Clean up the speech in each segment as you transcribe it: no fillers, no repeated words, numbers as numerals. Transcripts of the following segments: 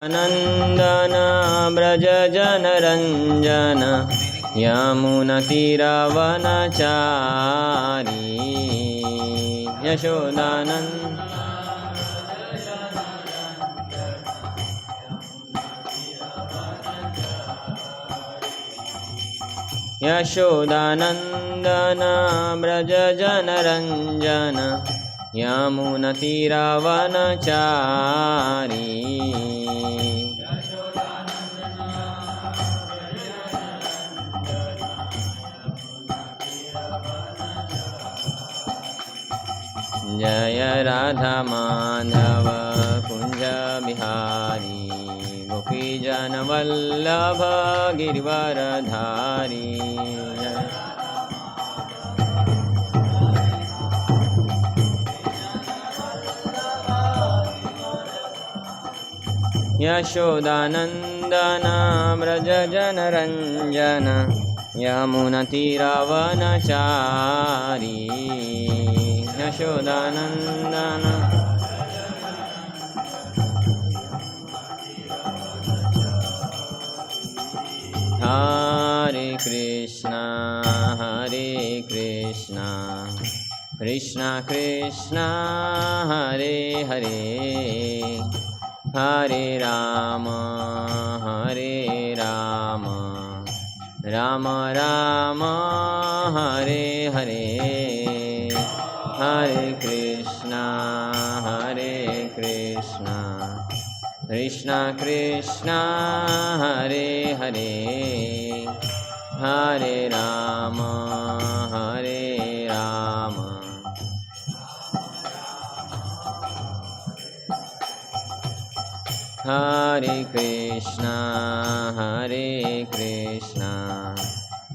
नन्दन व्रज जनरञ्जन यमुनतीरवनचारी यशोदानन्द यशोदानन्दन व्रज जनरञ्जन यमुनतीरवनचारी जय राधा माधव कुंज बिहारी गोपीजनवल्लभ गिरिवरधारी यशोदानन्दन व्रज जनरञ्जन यमुनतीरवनचारी यशोदानन्दन हरे कृष्णा कृष्णा कृष्णा हरे हरे हरे राम राम राम हरे हरे हरे कृष्णा कृष्णा कृष्णा हरे हरे हरे राम हरे कृष्णा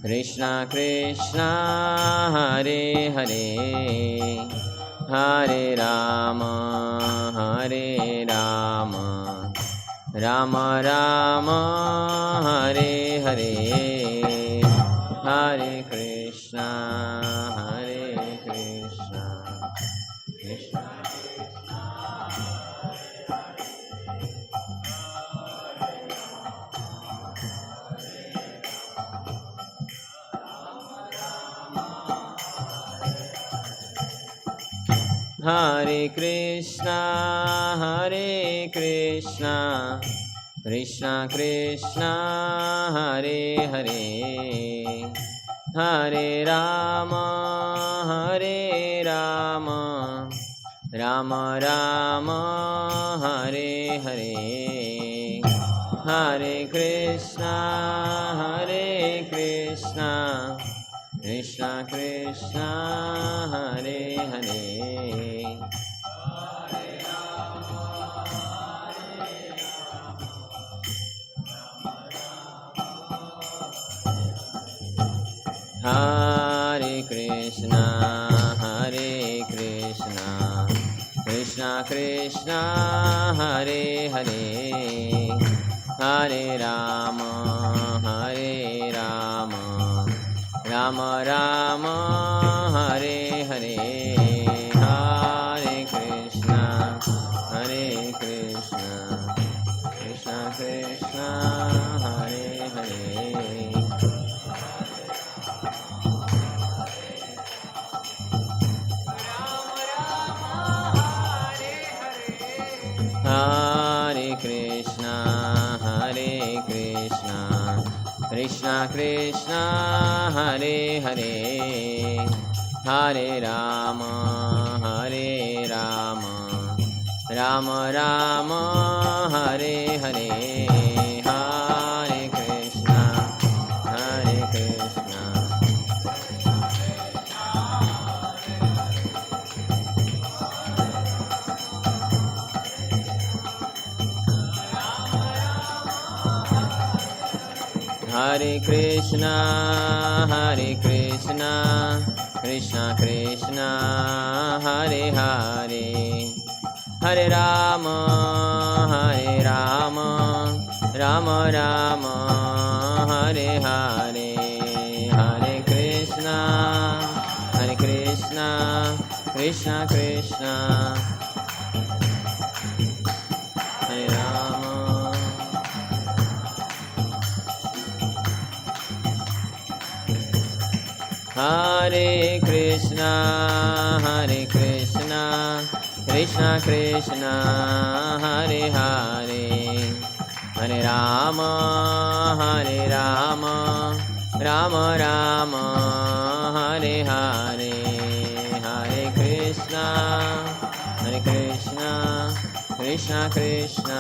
कृष्णा कृष्णा हरे हरे हरे राम राम राम हरे हरे हरे कृष्णा कृष्णा हरे कृष्णा कृष्णा कृष्णा हरे हरे हरे राम राम राम हरे हरे हरे कृष्णा कृष्णा कृष्णा हरे हरे हरे कृष्णा कृष्णा कृष्णा हरे हरे हरे राम राम राम हरे हरे हरे कृष्णा कृष्णा कृष्णा हरे हरे हरे कृष्णा कृष्णा कृष्णा हरे हरे हरे राम राम राम हरे हरे हरे कृष्णा हरे कृष्णा कृष्णा कृष्णा हरे हरे हरे राम राम राम हरे हरे हरे कृष्णा कृष्णा कृष्णा हरे Ram Hare Krishna, Krishna Krishna, Hare Hare, Hare Rama, Rama Rama, Hare Hare, Hare Krishna, Krishna Krishna,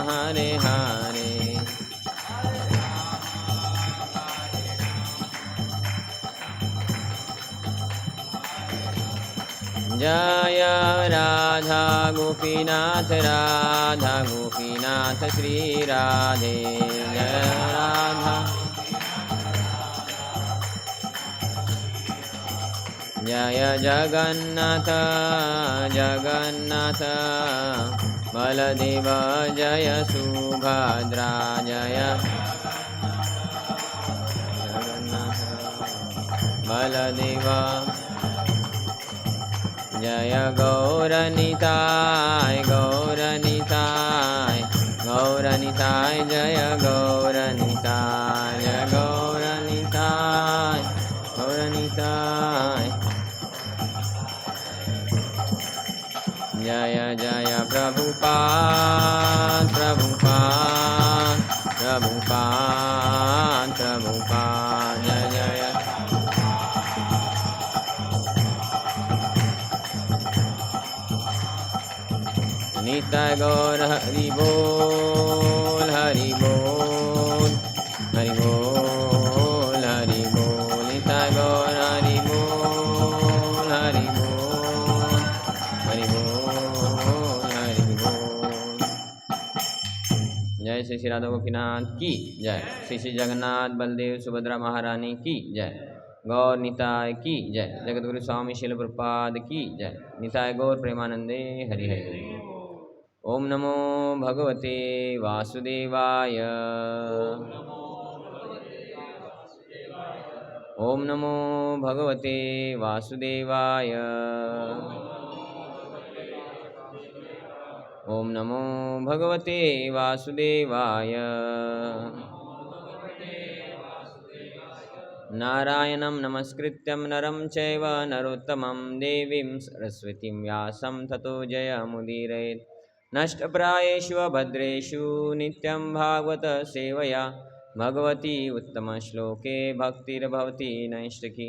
Hare Hare. Jaya Radha Gopinath Shri Radhe Jaya Radha Jaya Jagannatha Baladeva Jaya Subhadra Jaya Jagannatha Baladeva Jaya Gauranitai Jaya Gauranitai Jaya Jaya Prabhupada Jaya Jaya Nitai Gaur Hari Bol Hari Bol Hari Bol Hari Bol Nitai Gaur Hari Bol Hari Bol Hari Bol Hari Bol Jai Shri Radha Gopinath की जय श्री श्री जगन्नाथ बलदेव सुभद्रा महारानी की जय गौर निताय की जय जगतगुरु स्वामी शिल प्रपाद की जय निताय गौर प्रेमानंदे हरि हरि ओम नमो भगवते वासुदेवाय ओम नमो भगवते वासुदेवाय ओम नमो भगवते वासुदेवाय नारायणं नमस्कृत्यं नरं चैव नरोत्तमं देवीं सरस्वतीं व्यासं ततो जयमुदीरयेत् नष्टप्रायेषु भद्रेषु नित्यं भागवत सेवया भगवती उत्तमश्लोके भक्तिर्भवति नैष्टिकी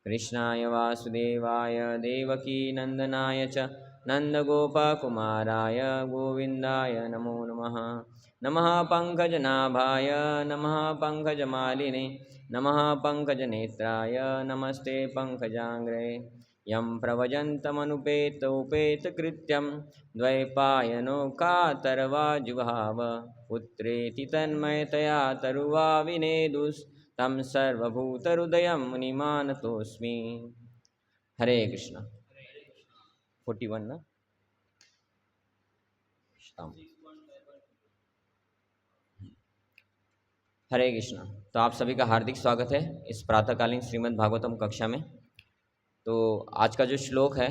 कृष्णाय वासुदेवाय देवकी नन्दनाय च नन्दगोपकुमाराय गोविन्दाय नमो नमः नमः पंकजनाभाय नमः पंकजमालिने नमः पंकजनेत्राय नमस्ते पंकजांग्रे यं प्रव्रजन्तमनुपेतोपेतकृत्यं द्वैपायनो कातर्वाजुभाव पुत्रेति तन्मयतया तरुवाविनेदुस्तं सर्वभूतहृदयं मुनिमानतोऽस्मि। हरे कृष्ण। 41 ना हरे कृष्ण। तो आप सभी का हार्दिक स्वागत है इस प्रातःकालीन श्रीमद् भागवतम कक्षा में। तो आज का जो श्लोक है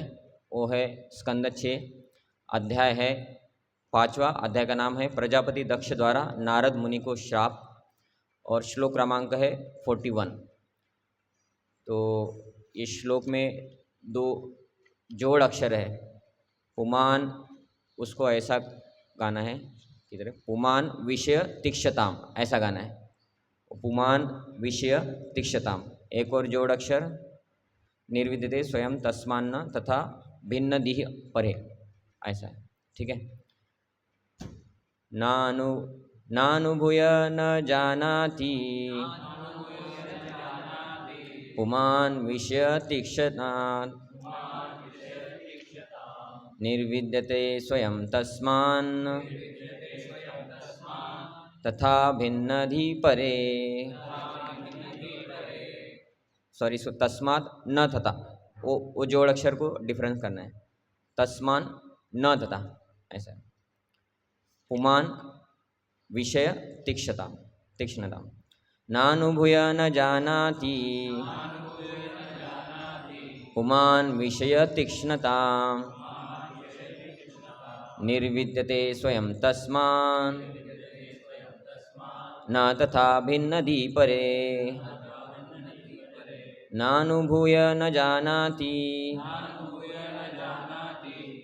वो है स्कंद 6 अध्याय है 5वां अध्याय का नाम है प्रजापति दक्ष द्वारा नारद मुनि को श्राप और श्लोक क्रमांक है 41। तो इस श्लोक में 2 जोड़ अक्षर है। पुमान उसको ऐसा गाना है किधर पुमान विषय तीक्षताम ऐसा गाना है पुमान विषय तीक्षताम। एक और जोड़ अक्षर निर्विद्यते स्वयं तस्मान्न तथा भिन्न दिह परे ऐसा है। ठीक है। नानुभूय न जानाति पुमान विषय तीक्षतात् निर्विद्यते स्वयं तस्मान् तथा भिन्नधि परे। सॉरी तस्मात् न तथा वो जोड़ अक्षर को डिफरेंस करना है। तस्मान न तथा ऐसा है। पुमान विषय तीक्ष्णता नानुभूय न जानाति पुमान विषय तीक्ष्णता निर्विद्यते स्वयं तस्मान् न तथा भिन्नधि परे। नानुभूय न जानाति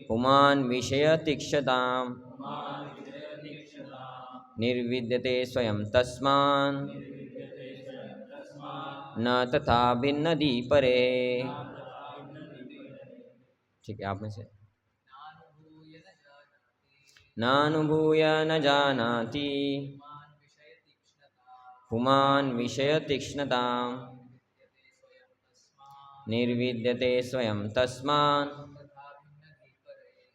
पुमान् विषयतिक्षताम् निर्विद्यते स्वयं तस्मान् न तथा भिन्नधि परे। ठीक है, आप में से। नानुभूय न जानाति पुमान् विषयतिक्ष्णताम् निर्विद्यते स्वयं तस्मान्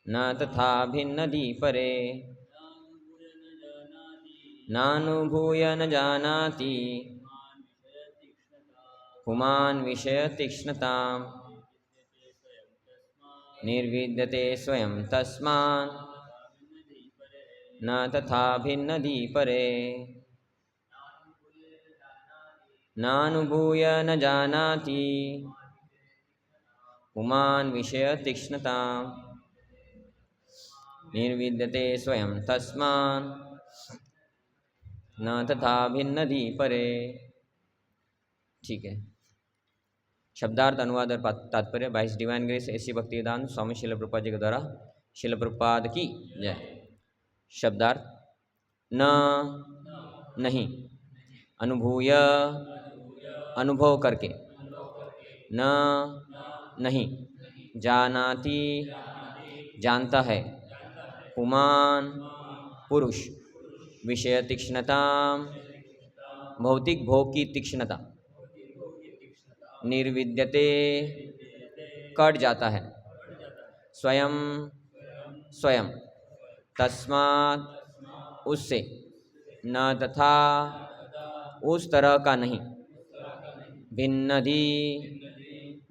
न तथा भिन्नधि परे। नानुभूय न जानाति पुमान् विषयतिक्ष्णताम् निर्विद्यते स्वयं तस्मान् न तथा भिन्नधि परे। नानुभूय न जानाति पुमान् विषयतिक्ष्णताम् निर्विद्यते स्वयं तस्मान् न तथा भिन्नधि परे। ठीक है, शब्दार्थ, अनुवाद और तात्पर्य। 22 डिवाइन ग्रेस ऐसी भक्तिदान स्वामी शिल प्रभुपाद जी के द्वारा। शिल प्रभुपाद की जय। शब्दार्थ: न नहीं, अनुभूय अनुभव करके, न नहीं, जानाति जानता है, पुमान पुरुष, विषय तीक्ष्णता भौतिक भोग की तीक्ष्णता, निर्विद्यते कट जाता है, स्वयं स्वयं, तस्मात् उससे, न तथा उस तरह का नहीं, भिन्नधि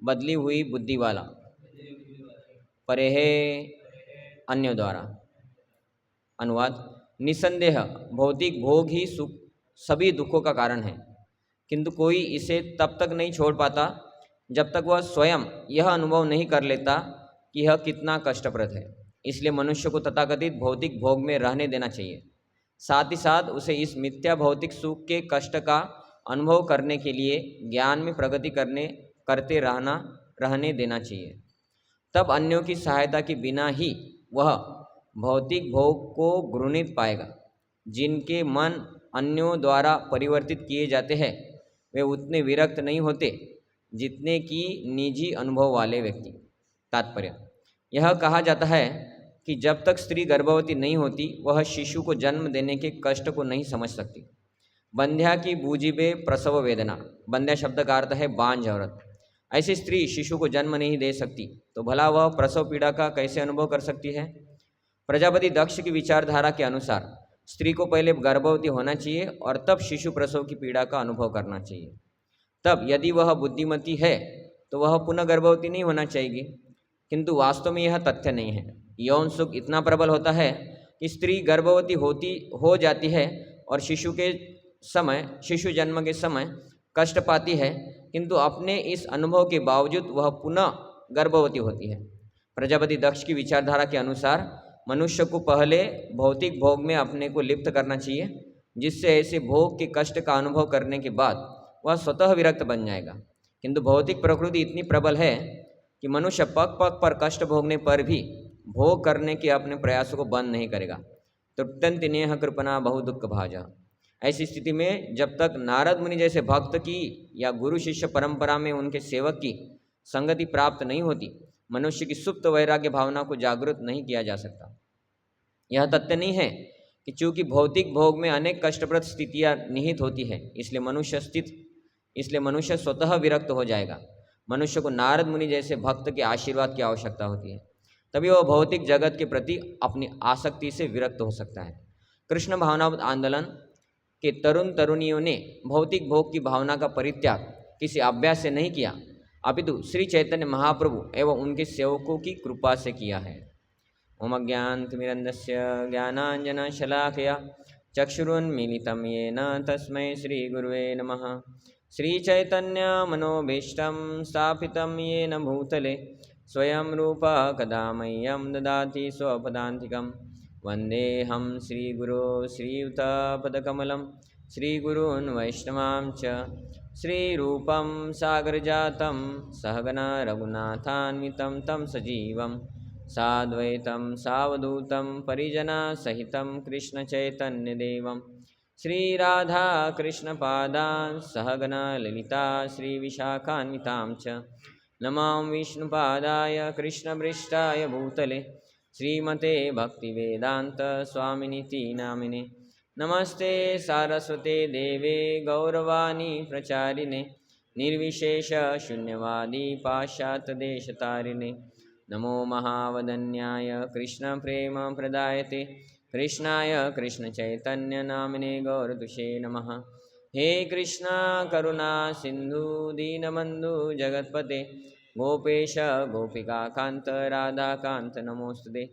बदली हुई बुद्धि वाला, परेहे अन्य द्वारा। अनुवाद: निसंदेह भौतिक भोग ही सुख सभी दुखों का कारण है, किंतु कोई इसे तब तक नहीं छोड़ पाता जब तक वह स्वयं यह अनुभव नहीं कर लेता कि यह कितना कष्टप्रद है। इसलिए मनुष्य को तथाकथित भौतिक भोग में रहने देना चाहिए, साथ ही साथ उसे इस मिथ्या भौतिक सुख के कष्ट का अनुभव करने के लिए ज्ञान में प्रगति करते रहने देना चाहिए। तब अन्यों की सहायता के बिना ही वह भौतिक भोग को घृणित पाएगा। जिनके मन अन्यों द्वारा परिवर्तित किए जाते हैं वे उतने विरक्त नहीं होते जितने कि निजी अनुभव वाले व्यक्ति। तात्पर्य: यह कहा जाता है कि जब तक स्त्री गर्भवती नहीं होती वह शिशु को जन्म देने के कष्ट को नहीं समझ सकती। बंध्या की बूझिबे प्रसव वेदना। बंध्या शब्द का अर्थ है बांझ औरत। ऐसी स्त्री शिशु को जन्म नहीं दे सकती तो भला वह प्रसव पीड़ा का कैसे अनुभव कर सकती है। प्रजापति दक्ष की विचारधारा के अनुसार स्त्री को पहले गर्भवती होना चाहिए और तब शिशु प्रसव की पीड़ा का अनुभव करना चाहिए। तब यदि वह बुद्धिमती है तो वह पुनः गर्भवती नहीं होना चाहिए, किंतु वास्तव में यह तथ्य नहीं है। यौन सुख इतना प्रबल होता है कि स्त्री गर्भवती हो जाती है और शिशु जन्म के समय कष्ट पाती है, किंतु अपने इस अनुभव के बावजूद वह पुनः गर्भवती होती है। प्रजापति दक्ष की विचारधारा के अनुसार मनुष्य को पहले भौतिक भोग में अपने को लिप्त करना चाहिए, जिससे ऐसे भोग के कष्ट का अनुभव करने के बाद वह स्वतः विरक्त बन जाएगा। किंतु भौतिक प्रकृति इतनी प्रबल है कि मनुष्य पग पग पर कष्ट भोगने पर भी भोग करने के अपने प्रयासों को बंद नहीं करेगा। तृप्तन्ति नेह कृपणा बहु दुख भाजा। ऐसी स्थिति में जब तक नारद मुनि जैसे भक्त की या गुरु शिष्य परंपरा में उनके सेवक की संगति प्राप्त नहीं होती, मनुष्य की सुप्त वैराग्य भावना को जागृत नहीं किया जा सकता। यह तथ्य नहीं है कि चूंकि भौतिक भोग में अनेक कष्टप्रद स्थितियां निहित होती है, इसलिए मनुष्य स्वतः विरक्त हो जाएगा। मनुष्य को नारद मुनि जैसे भक्त के आशीर्वाद की आवश्यकता होती है, तभी वह भौतिक जगत के प्रति अपनी आसक्ति से विरक्त हो सकता है। कृष्ण भावना आंदोलन के तरुण तरुणियों ने भौतिक भोग की भावना का परित्याग किसी अभ्यास से नहीं किया, अपितु श्री चैतन्य महाप्रभु एवं उनके सेवकों की कृपा से किया है। ओम ज्ञानतिमिरन्धस्य ज्ञानाञ्जनशलाकया चक्षुरुन्मीलितं येन तस्मै श्रीगुरुवे नमः। श्रीचैतन्यमनोभीष्टं स्थापितं येन भूतले स्वयं रूपः कदा मह्यं ददाति स्वपदान्तिकं। वन्देऽहं श्रीगुरो श्रीयुतापदकमलं श्रीगुरून् वैष्णवां च श्रीरूपं सागरजातं सहगना रघुनाथान्वितं तं सजीवं साद्वैतं सावधूतं परिजनसहितं कृष्णचैतन्यदेवं श्रीराधाकृष्णपादान् सहगना ललिता श्रीविशाखान्वितां च नमां विष्णुपादाय कृष्णपृष्ठाय भूतले श्रीमते भक्तिवेदांत स्वामिनिति नामिने नमस्ते सारस्वते देवे गौरवाणी प्रचारिणे निर्विशेष शून्यवादी पाश्चात्यदेशतारिणे नमो महावदन्याय कृष्ण प्रेम प्रदायते कृष्णाय कृष्ण चैतन्य नामिने गौरतुषे नमः। हे कृष्णा करुणा सिंधु दीनबंधु जगतपते गोपेश गोपिकाकांत राधाकांत नमोस्तुते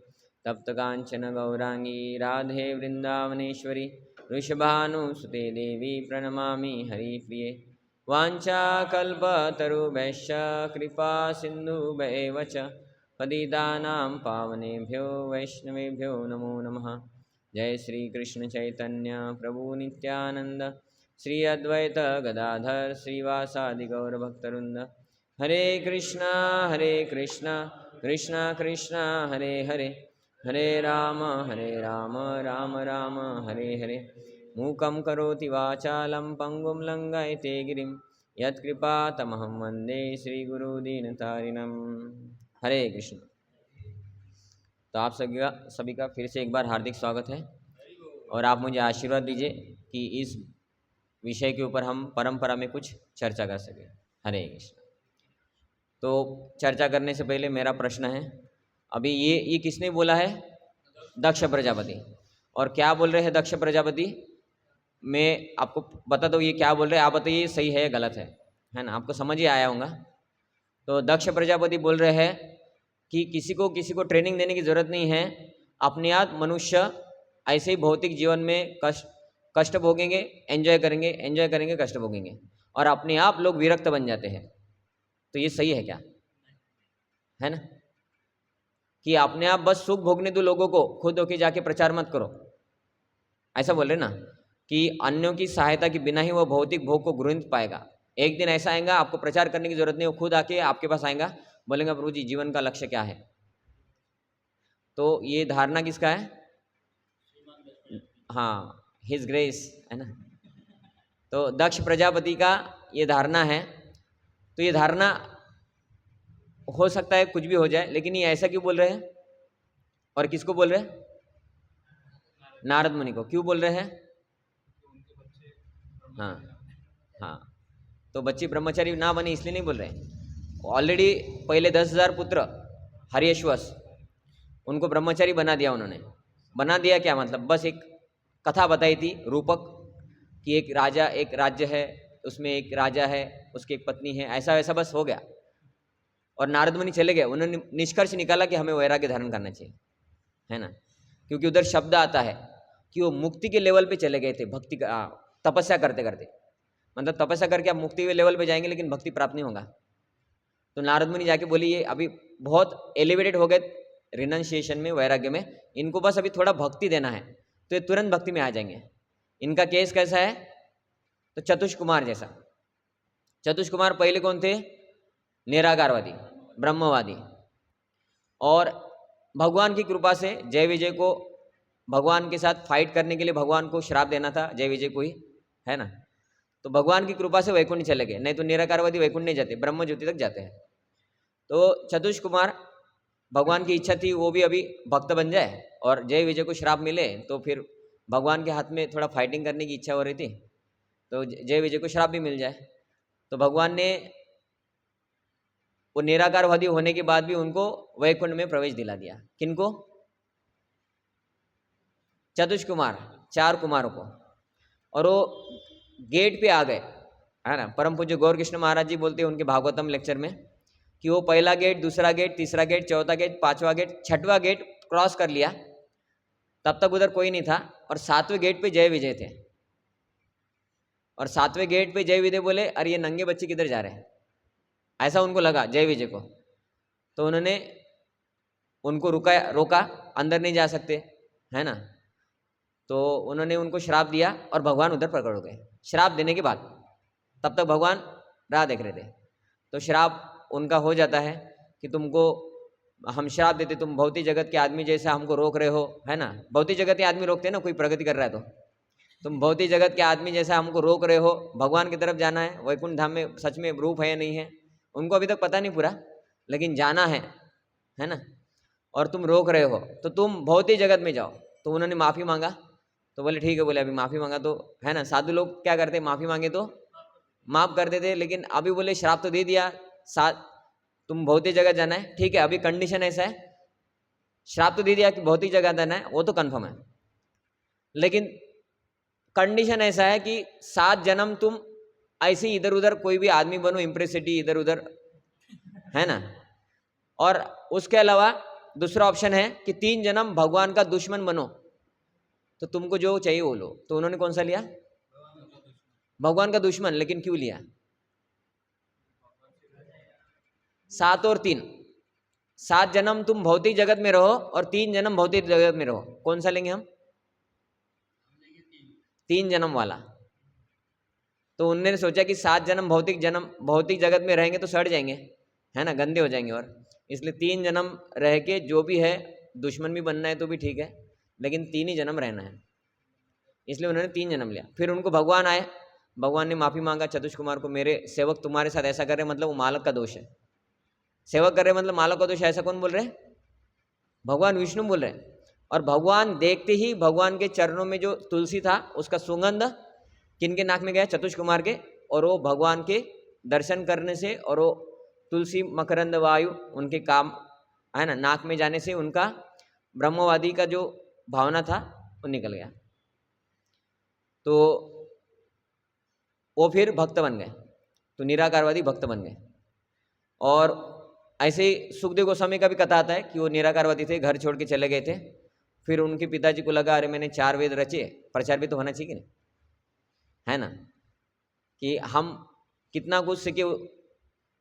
तप्त कांचन गौरांगी राधे वृंदावनेश्वरी वृषभानुसुते देवी प्रणमामि हरिप्रिये वाञ्छाकल्पतरुभ्यश्च कृपा सिन्धुभ्येव च पतितानां पावनेभ्यो वैष्णवेभ्यो नमो नमः। जय श्री कृष्ण चैतन्य प्रभु नित्यानंद श्री अद्वैत गदाधर श्रीवासादि गौरभक्तवृंद हरे कृष्णा कृष्णा कृष्णा हरे हरे हरे राम राम राम हरे हरे मूकं करोति वाचालं पङ्गुं लङ्घयते गिरिं यत्कृपातमहं वन्दे श्रीगुरुदीनतारिणं। हरे कृष्ण। तो आप सभी का फिर से एक बार हार्दिक स्वागत है और आप मुझे आशीर्वाद दीजिए कि इस विषय के ऊपर हम परंपरा में कुछ चर्चा कर सकें। हरे कृष्ण। तो चर्चा करने से पहले मेरा प्रश्न है, अभी ये किसने बोला है? दक्ष प्रजापति। और क्या बोल रहे हैं दक्ष प्रजापति? मैं आपको बता दूँ ये क्या बोल रहे हैं, आप बताइए सही है या गलत है ना? आपको समझ ही आया होगा। तो दक्ष प्रजापति बोल रहे हैं कि किसी को ट्रेनिंग देने की ज़रूरत नहीं है, अपने आप मनुष्य ऐसे ही भौतिक जीवन में कष्ट भोगेंगे, एंजॉय करेंगे, कष्ट भोगेंगे और अपने आप लोग विरक्त बन जाते हैं। तो ये सही है क्या? है ना कि अपने आप बस सुख भोगने दो लोगों को, खुद होके जाके प्रचार मत करो, ऐसा बोल रहे ना कि अन्यों की सहायता के बिना ही वो भौतिक भोग को ग्रहित पाएगा। एक दिन ऐसा आएगा आपको प्रचार करने की जरूरत नहीं, वो खुद आके आपके पास आएगा, बोलेंगे प्रभु जी जीवन का लक्ष्य क्या है। तो ये धारणा किसका है? हाँ, हिज ग्रेस, है ना। तो दक्ष प्रजापति का ये धारणा है। तो ये धारणा हो सकता है कुछ भी हो जाए, लेकिन ये ऐसा क्यों बोल रहे हैं? और किसको बोल रहे हैं? नारद मुनि को। क्यों बोल रहे हैं? हाँ, तो बच्चे ब्रह्मचारी ना बने इसलिए नहीं बोल रहे हैं। ऑलरेडी पहले 10,000 पुत्र हरियश्वस, उनको ब्रह्मचारी बना दिया उन्होंने। बना दिया क्या मतलब? बस एक कथा बताई थी रूपक कि एक राज्य है, उसमें एक राजा है, उसकी एक पत्नी है, ऐसा वैसा बस हो गया। और नारद मुनि चले गए, उन्होंने निष्कर्ष निकाला कि हमें वैराग्य धारण करना चाहिए, है ना। क्योंकि उधर शब्द आता है कि वो मुक्ति के लेवल पे चले गए थे, भक्ति का तपस्या करते करते। मतलब तपस्या करके आप मुक्ति के लेवल पे जाएंगे लेकिन भक्ति प्राप्त नहीं होगा। तो नारद मुनि जाके बोली ये अभी बहुत एलिवेटेड हो गए रिनंसिएशन में, वैराग्य में, इनको बस अभी थोड़ा भक्ति देना है तो ये तुरंत भक्ति में आ जाएंगे। इनका केस कैसा है? तो चतुष कुमार जैसा। चतुष कुमार पहले कौन थे? निराकारवादी, ब्रह्मवादी। और भगवान की कृपा से जय विजय को भगवान के साथ फाइट करने के लिए भगवान को श्राप देना था, जय विजय को ही, है ना। तो भगवान की कृपा से वैकुंठ चले गए, नहीं तो निराकारवादी वैकुंठ नहीं जाते, ब्रह्म ज्योति तक जाते हैं। तो चतुष कुमार, भगवान की इच्छा थी वो भी अभी भक्त बन जाए और जय विजय को श्राप मिले, तो फिर भगवान के हाथ में थोड़ा फाइटिंग करने की इच्छा हो रही थी, तो जय विजय को श्राप भी मिल जाए। तो भगवान ने वो निराकारवादी होने के बाद भी उनको वैकुंठ में प्रवेश दिला दिया। किनको? चतुष कुमार, 4 कुमारों को। और वो गेट पे आ गए, है ना। परम पूज्य गौर कृष्ण महाराज जी बोलते हैं उनके भागवतम लेक्चर में कि वो पहला गेट, दूसरा गेट, तीसरा गेट, चौथा गेट, 5वां गेट, 6वां गेट क्रॉस कर लिया, तब तक उधर कोई नहीं था। और 7वें गेट पे जय विजय थे। और 7वें गेट पे जय विजय बोले अरे ये नंगे बच्चे किधर जा रहे हैं, ऐसा उनको लगा जय विजय को। तो उन्होंने उनको रोका, अंदर नहीं जा सकते, है ना। तो उन्होंने उनको श्राप दिया और भगवान उधर प्रकट हो गए श्राप देने के बाद। तब तक भगवान राह देख रहे थे। तो श्राप उनका हो जाता है कि तुमको हम श्राप देते, तुम भौतिक जगत के आदमी जैसा हमको रोक रहे हो, है ना। भौतिक जगत के आदमी रोकते हैं ना, कोई प्रगति कर रहा है तो तुम भौतिक जगत के आदमी जैसा हमको रोक रहे हो, भगवान की तरफ जाना है, वैकुंठ धाम में सच में रूप है या नहीं है उनको अभी तक पता नहीं पूरा, लेकिन जाना है ना, और तुम रोक रहे हो तो तुम भौतिक जगत में जाओ। तो उन्होंने माफ़ी मांगा। तो बोले ठीक है, बोले अभी माफ़ी मांगा तो, है ना, साधु लोग क्या करते, माफ़ी मांगे तो माफ़ कर देते, लेकिन अभी बोले श्राप तो दे दिया, तुम भौतिक जगत जाना है, ठीक है, अभी कंडीशन ऐसा है, श्राप तो दे दिया कि भौतिक जगत जाना है, वो तो कन्फर्म है, लेकिन कंडीशन ऐसा है कि 7 जन्म तुम ऐसे ही इधर उधर कोई भी आदमी बनो, इम्प्रेस सिटी इधर उधर, है ना। और उसके अलावा दूसरा ऑप्शन है कि 3 जन्म भगवान का दुश्मन बनो, तो तुमको जो चाहिए वो लो। तो उन्होंने कौन सा लिया, भगवान का दुश्मन। लेकिन क्यों लिया, 7 और 3, 7 जन्म तुम भौतिक जगत में रहो और 3 जन्म भौतिक जगत में रहो, कौन सा लेंगे हम, 3 जन्म वाला। तो उन्होंने सोचा कि 7 जन्म भौतिक जगत में रहेंगे तो सड़ जाएंगे, है ना, गंदे हो जाएंगे, और इसलिए 3 जन्म रह के जो भी है, दुश्मन भी बनना है तो भी ठीक है, लेकिन 3 ही जन्म रहना है, इसलिए उन्होंने 3 जन्म लिया। फिर उनको भगवान आए, भगवान ने माफ़ी मांगा चतुष कुमार को, मेरे सेवक तुम्हारे साथ ऐसा कर रहे, मतलब वो मालक का दोष है, सेवक कर रहे मतलब मालक का दोष है, ऐसा कौन बोल रहे, भगवान विष्णु बोल रहे। और भगवान देखते ही भगवान के चरणों में जो तुलसी था उसका सुगंध किनके नाक में गया, चतुष कुमार के, और वो भगवान के दर्शन करने से और वो तुलसी मकरंद वायु उनके काम, है ना, नाक में जाने से उनका ब्रह्मवादी का जो भावना था वो निकल गया। तो वो फिर भक्त बन गए, तो निराकारवादी भक्त बन गए। और ऐसे ही सुखदेव गोस्वामी का भी कथा आता है कि वो निराकारवादी थे, घर छोड़ के चले गए थे। फिर उनके पिताजी को लगा अरे मैंने 4 वेद रचे, प्रचार भी तो होना चाहिए कि नहीं, है ना, कि हम कितना कुछ सीखे,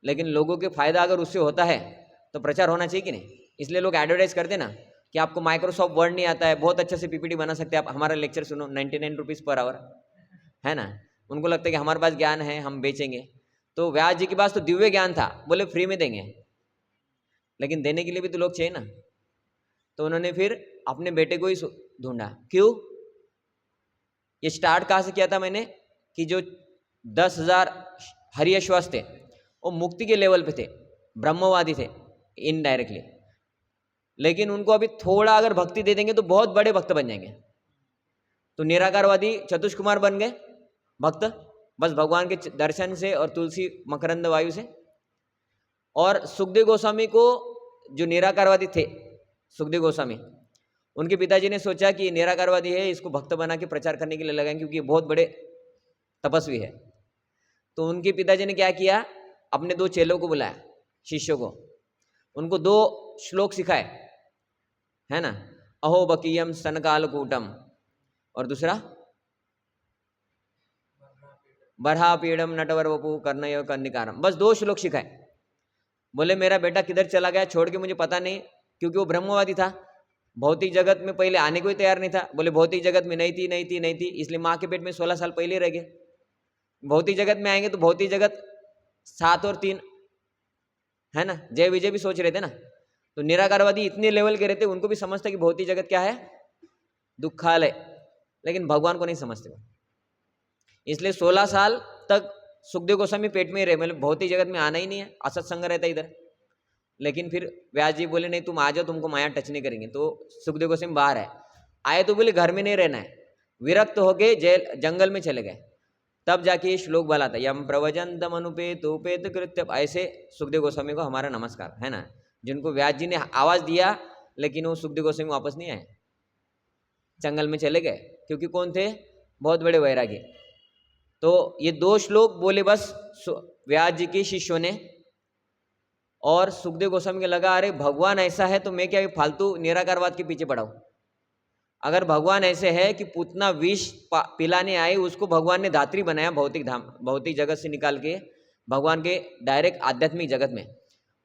लेकिन लोगों के फायदा अगर उससे होता है तो प्रचार होना चाहिए कि नहीं। इसलिए लोग एडवर्टाइज करते ना कि आपको माइक्रोसॉफ्ट वर्ड नहीं आता है, बहुत अच्छे से पीपीटी बना सकते हैं आप, हमारा लेक्चर सुनो, 99 रुपीज़ पर आवर, है ना। उनको लगता है कि हमारे पास ज्ञान है, हम बेचेंगे। तो व्यास जी के पास तो दिव्य ज्ञान था, बोले फ्री में देंगे, लेकिन देने के लिए भी तो लोग चाहिए ना। तो उन्होंने फिर अपने बेटे को ही ढूंढा। क्यों, ये स्टार्ट कहाँ से किया था मैंने, कि जो 10,000 हरियश्वास थे वो मुक्ति के लेवल पे थे, ब्रह्मवादी थे इनडायरेक्टली, लेकिन उनको अभी थोड़ा अगर भक्ति दे देंगे तो बहुत बड़े भक्त बन जाएंगे। तो निराकारवादी चतुष कुमार बन गए भक्त, बस भगवान के दर्शन से और तुलसी मकरंद वायु से। और सुखदेव गोस्वामी को, जो निराकारवादी थे सुखदेव गोस्वामी, उनके पिताजी ने सोचा कि निराकारवादी है, इसको भक्त बना के प्रचार करने के लिए लगाएंगे क्योंकि ये बहुत बड़े तपस्वी है। तो उनके पिताजी ने क्या किया, अपने 2 चेलों को बुलाया, शिष्यों को, उनको 2 श्लोक सिखाए, है ना, अहो बकीयम सनकालकूटम, और दूसरा बरहा पीड़म नटवर वपु कर्णयो कर्णिकारम, बस 2 श्लोक सिखाए। बोले मेरा बेटा किधर चला गया छोड़ के, मुझे पता नहीं, क्योंकि वो ब्रह्मवादी था, भौतिक जगत में पहले आने को ही तैयार नहीं था। बोले भौतिक जगत में नहीं थी, इसलिए माँ के पेट में 16 साल पहले रह गए। भौतिक जगत में आएंगे तो भौतिक जगत 7 और 3, है ना, जय विजय भी सोच रहे थे ना। तो निराकारवादी इतने लेवल के रहते, उनको भी समझता कि भौतिक जगत क्या है, दुखालय, लेकिन भगवान को नहीं समझते। इसलिए 16 साल तक सुखदेव गोस्वामी पेट में ही रहे, मतलब भौतिक जगत में आना ही नहीं है, असत्संग रहता इधर। लेकिन फिर व्यास जी बोले नहीं तुम आ जाओ, तुमको माया टच नहीं करेंगे। तो सुखदेव गोस्वामी बाहर है, आए तो बोले घर में नहीं रहना है, विरक्त हो गए, जेल जंगल में चले गए। तब जाके ये श्लोक बोला था, यम प्रवजंतम अनुपेत उपेत कृत्य। ऐसे सुखदेव गोस्वामी को हमारा नमस्कार, है ना, जिनको व्यास जी ने आवाज दिया, लेकिन वो सुखदेव गोस्वामी वापस नहीं आए, जंगल में चले गए, क्योंकि कौन थे, बहुत बड़े वैरागी। तो ये 2 श्लोक बोले बस व्यास जी के शिष्यों ने, और सुखदेव गोस्वामी के लगा अरे भगवान ऐसा है तो मैं क्या फालतू निराकारवाद के पीछे पड़ा हूं। अगर भगवान ऐसे है कि पुतना विष पिलाने आई, उसको भगवान ने धात्री बनाया भौतिक धाम, भौतिक जगत से निकाल के भगवान के डायरेक्ट आध्यात्मिक जगत में।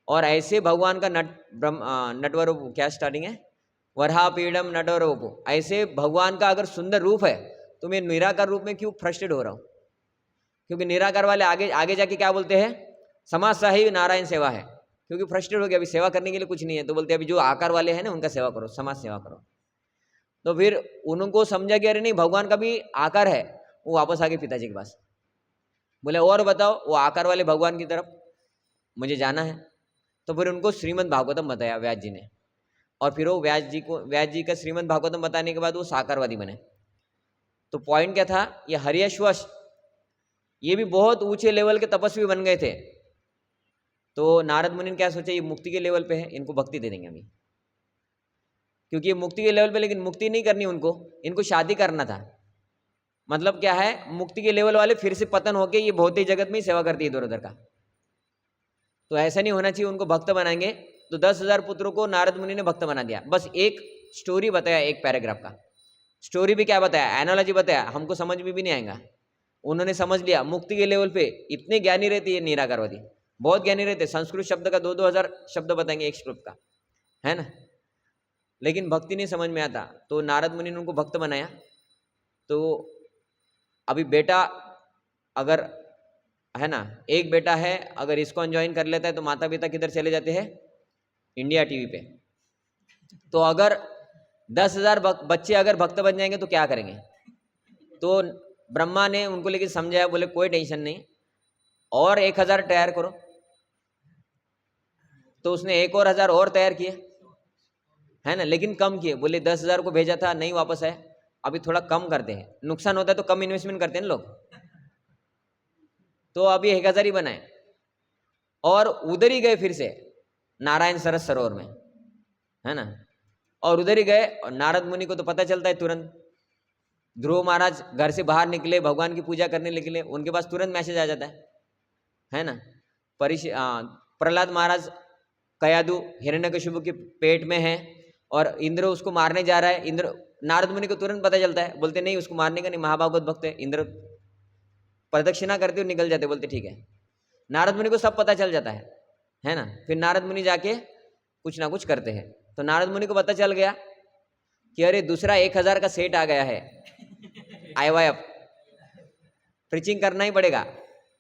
और ऐसे भगवान का नटवर क्या स्टार्टिंग है, वरहा पीड़म नटोरोपो। ऐसे भगवान का अगर सुंदर रूप है तो मैं निराकार रूप में क्यों फ्रस्ट्रेट हो रहा हूँ? क्योंकि निराकार वाले आगे आगे जाके क्या बोलते हैं, समासा ही नारायण सेवा है। क्योंकि फ्रस्ट्रेट हो गया, अभी सेवा करने के लिए कुछ नहीं है, तो बोलते हैं अभी जो आकार वाले हैं ना उनका सेवा करो, समाज सेवा करो। तो फिर उनको समझा कि अरे नहीं, भगवान का भी आकार है। वो वापस आ गए पिताजी के पास, बोले और बताओ वो आकार वाले भगवान की तरफ मुझे जाना है। तो फिर उनको श्रीमद् भागवतम बताया व्यास जी ने, और फिर वो व्यास जी का श्रीमद् भागवतम बताने के बाद वो साकारवादी बने। तो पॉइंट क्या था, ये हरियश्वश ये भी बहुत ऊंचे लेवल के तपस्वी बन गए थे। तो नारद मुनि ने क्या सोचा, ये मुक्ति के लेवल पे है, इनको भक्ति दे देंगे अभी, क्योंकि ये मुक्ति के लेवल पे, लेकिन मुक्ति नहीं करनी उनको, इनको शादी करना था। मतलब क्या है, मुक्ति के लेवल वाले फिर से पतन होके ये भौतिक जगत में ही सेवा करती है इधर उधर का। तो ऐसा नहीं होना चाहिए, उनको भक्त बनाएंगे। तो 10,000 पुत्रों को नारद मुनि ने भक्त बना दिया। बस एक स्टोरी बताया, एक पैराग्राफ का स्टोरी भी क्या बताया, एनालॉजी बताया, हमको समझ में भी नहीं आएगा। उन्होंने समझ लिया मुक्ति के लेवल पे इतने ज्ञानी रहते हैं निराकारवादी, बहुत ज्ञानी रहते, संस्कृत शब्द का 2-2 हज़ार शब्द बताएंगे एक श्लोक का, है ना। लेकिन भक्ति नहीं समझ में आता, तो नारद मुनि ने उनको भक्त बनाया। तो अभी बेटा अगर है ना, एक बेटा है, अगर इसको ज्वाइन कर लेता है तो माता पिता किधर चले जाते हैं, इंडिया टीवी पे। तो अगर 10,000 बच्चे अगर भक्त बन जाएंगे तो क्या करेंगे? तो ब्रह्मा ने उनको लेके समझाया, बोले कोई टेंशन नहीं, और 1,000 तैयार करो। तो उसने 1 और 1,000 और तैयार किए, है ना, लेकिन कम किए। बोले 10,000 को भेजा था, नहीं वापस आए, अभी थोड़ा कम करते हैं, नुकसान होता है तो कम इन्वेस्टमेंट करते हैं लोग। तो अभी 1,000 ही बनाए, और उधर ही गए फिर से नारायण सरस सरोवर में, है ना। और उधर ही गए, और नारद मुनि को तो पता चलता है तुरंत। ध्रुव महाराज घर से बाहर निकले, भगवान की पूजा करने निकले, उनके पास तुरंत मैसेज आ जाता है ना। प्रहलाद महाराज कयादु हिरण्यकशिपु के पेट में है, और इंद्र उसको मारने जा रहा है। इंद्र नारद मुनि को तुरंत पता चलता है, बोलते नहीं उसको मारने का नहीं, महाभागवत भक्त है। इंद्र प्रदक्षिणा करते हुए निकल जाते, बोलते ठीक है। नारद मुनि को सब पता चल जाता है ना। फिर नारद मुनि जाके कुछ ना कुछ करते हैं। तो नारद मुनि को पता चल गया कि अरे दूसरा 1,000 का सेट आ गया है, IYF प्रीचिंग करना ही पड़ेगा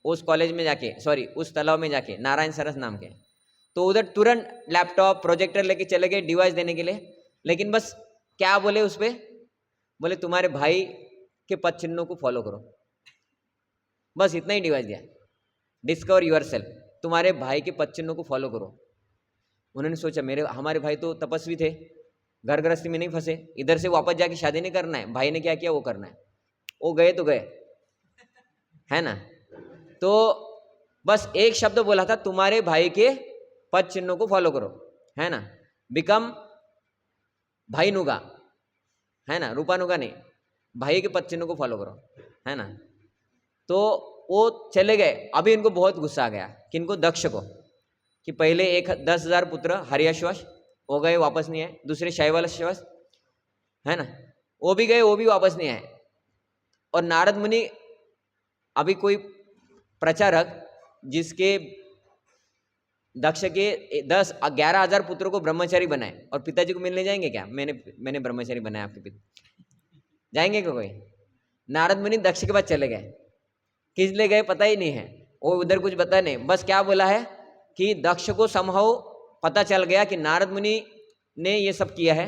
उस कॉलेज में जाके, सॉरी उस तालाब में जाके, नारायण सरस नाम के। तो उधर तुरंत लैपटॉप प्रोजेक्टर लेके चले गए डिवाइस देने के लिए। लेकिन बस क्या बोले उस पे, बोले तुम्हारे भाई के पद चिन्हों को फॉलो करो, बस इतना ही डिवाइस दिया, डिस्कवर योरसेल्फ, तुम्हारे भाई के पद चिन्हों को फॉलो करो। उन्होंने सोचा हमारे भाई तो तपस्वी थे, घर गृहस्थी में नहीं फंसे, इधर से वापस जाके शादी नहीं करना है, भाई ने क्या किया वो करना है। वो गए तो गए, है ना। तो बस एक शब्द बोला था, तुम्हारे भाई के पद चिन्हों को फॉलो करो, है ना, बिकम भाई नुगा, है ना, रूपा नुगा नहीं, भाई के पद चिन्हों को फॉलो करो, है ना। तो वो चले गए। अभी इनको बहुत गुस्सा आ गया, किनको, दक्ष को, कि पहले 10,000 पुत्र हरियश्वस हो गए, वापस नहीं आए। दूसरे शैवलश्वस, है ना, वो भी गए, वो भी वापस नहीं आए। और नारद मुनि, अभी कोई प्रचारक जिसके दक्ष के 11,000 पुत्रों को ब्रह्मचारी बनाए, और पिताजी को मिलने जाएंगे क्या, मैंने ब्रह्मचारी बनाया आपके पिता, जाएंगे क्या कोई? नारद मुनि दक्ष के पास चले गए, किस लिए गए पता ही नहीं है, वो उधर कुछ बता नहीं, बस क्या बोला है कि दक्ष को समहाउ पता चल गया कि नारद मुनि ने ये सब किया है,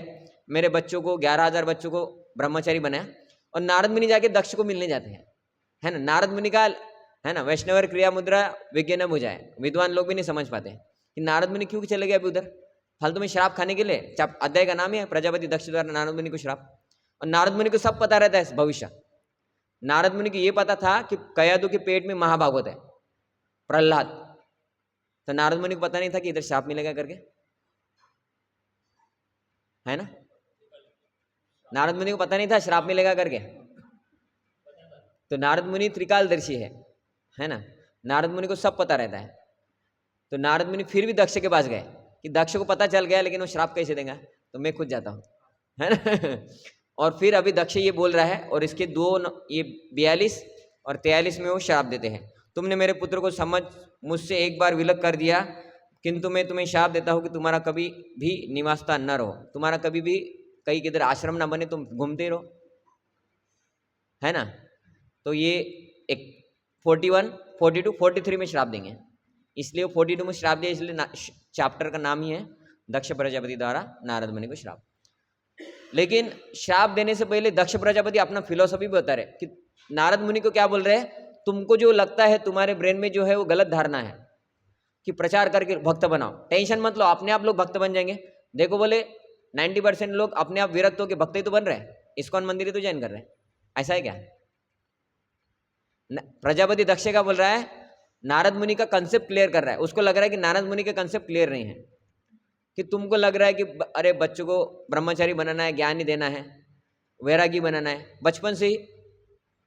मेरे बच्चों को 11,000 बच्चों को ब्रह्मचारी बनाया। और नारद मुनि जाके दक्ष को मिलने जाते हैं, है ना। नारद मुनि का, है ना, वैष्णवर क्रिया मुद्रा विज्ञान बुझाए, विद्वान लोग भी नहीं समझ पाते कि नारद मुनि क्यों चले गए अभी उधर, फालतू में श्राप खाने के लिए। अध्याय का नाम ही है प्रजापति दक्ष द्वारा नारद मुनि को श्राप। और नारद मुनि को सब पता रहता है भविष्य। नारद मुनि को ये पता था कि कयादु के पेट में महाभागवत है, प्रहलाद। तो नारद मुनि को पता नहीं था कि इधर श्राप मिलेगा करके, है ना। नारद मुनि को पता नहीं था श्राप मिलेगा करके। तो नारद मुनि त्रिकालदर्शी है ना, नारद मुनि को सब पता रहता है। तो नारद मुनि फिर भी दक्ष के पास गए कि दक्ष को पता चल गया, लेकिन वो श्राप कैसे देगा, तो मैं खुद जाता हूँ, है ना। और फिर अभी दक्ष ये बोल रहा है, और इसके ये 42 और 43 में वो श्राप देते हैं, तुमने मेरे पुत्र को मुझसे एक बार विलग कर दिया, किंतु मैं तुम्हें शाप देता हूँ कि तुम्हारा कभी भी निवास स्थान न रहो, तुम्हारा कभी भी कहीं किधर आश्रम ना बने, तुम घूमते रहो, है ना। तो ये एक 41, 42, 43 में श्राप देंगे, इसलिए 42 में श्राप दिया, इसलिए चैप्टर का नाम ही है दक्ष प्रजापति द्वारा नारद मुनि को श्राप। लेकिन श्राप देने से पहले दक्ष प्रजापति अपना फिलोसफी भी बता रहे कि नारद मुनि को क्या बोल रहे हैं, तुमको जो लगता है तुम्हारे ब्रेन में जो है वो गलत धारणा है कि प्रचार करके भक्त बनाओ, टेंशन मत लो, अपने आप लोग भक्त बन जाएंगे। देखो बोले 90% लोग अपने आप विरक्त होकर भक्त ही तो बन रहे हैं, इस्कॉन मंदिर ही तो ज्वाइन कर रहे हैं, ऐसा है क्या। प्रजापति दक्ष का बोल रहा है, नारद मुनि का कंसेप्ट क्लियर कर रहा है, उसको लग रहा है कि नारद मुनि का कंसेप्ट क्लियर नहीं है, कि तुमको लग रहा है कि अरे बच्चों को ब्रह्मचारी बनाना है, ज्ञान ही देना है, वैरागी बनाना है, बचपन से ही